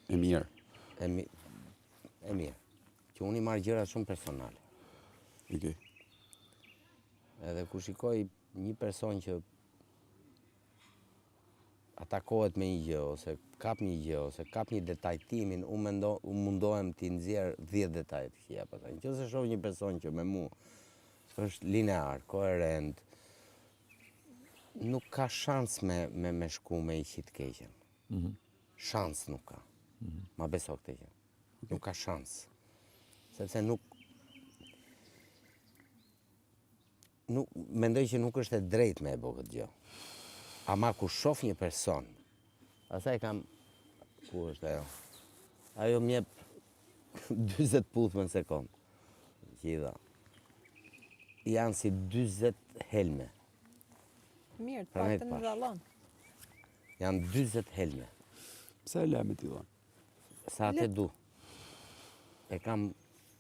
E mirë. e mirë. Që unë i marrë gjërat shumë personale. Okej. Edhe kur shikoj një person që atakohet me një gjë, ose kap një gjë, ose kap një detaj timin, unë mundohem t'i nxjerr 10 detaj të kia pastaj. Nëse shoh një person që me mua është linear, koherent, nuk ka shans me shku me i qit keqen. Shans nuk ka. Ma beso këtë gjë. Nuk ka shans. Sepse nuk mendoj që nuk është e drejtë me e bo këtë gjë. Ama kur shoh një person, asaj kam, ku është ajo? Ajo m'jep 40 puth në sekundë. Që i dha. Janë si 40 helme. Mirë, të Pra ne paktën të në dallon. Janë 40 helme. Pse e le me t'i dhënë? Sa të du. E kam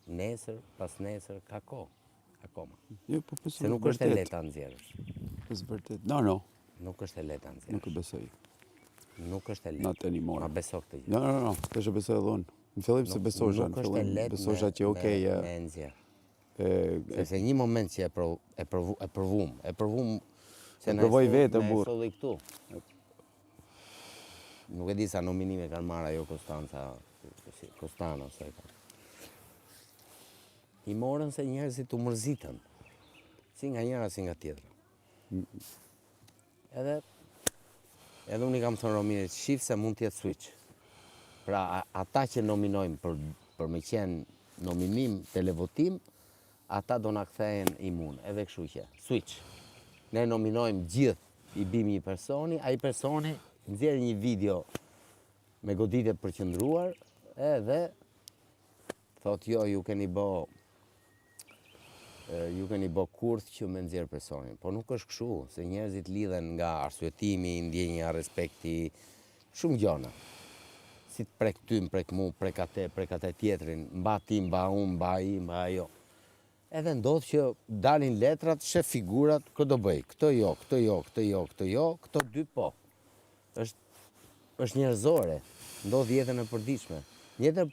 nesër, pas nesër, ka kohë. Akoma. Jo, po Se nuk është e leta nxjerrësh. Është vërtet. No. Nuk është e leta nxjerrësh. Nuk e besoj. Nuk është e leta. Not anymore. Ma beso këtë gjë. No. Të që besoj edhe unë. Në fillim se besosha, në fillim besosha që okej. Me nxjerr. Sepse një moment që e provum se na provoj vetë burr. solli këtu. Nuk e di sa nominime kanë marrë ajo Kostana se ka. I morën se njerëzit u mërzitën, si nga njëra, si nga tjetra. Edhe unë i kam thënë Romirit, shif se mund t'jetë switch. Pra, ata që nominojmë për me qenë nominim, televotim, ata do na kthehen imun, edhe kështu që, switch. Ne nominojmë gjithë i bim një personi, ai personi nxjerr një video me goditje përqendruar, edhe thot jo, ju keni bë kurth që me nxjerr personin. Po nuk është kështu, se njerëzit lidhen nga arsyetimi, ndjenja, respekti, shumë gjona. Si të prek ty, prek mu, prek atë tjetrin, mba ti, mba unë, mba i, mba ajo. Edhe ndodh që dalin letrat, shef figurat, këtë do bëj, këtë jo, këtë jo, këtë jo, këtë jo, këto dy po. Është njerëzore, ndodh jetën e përditshme. Jetën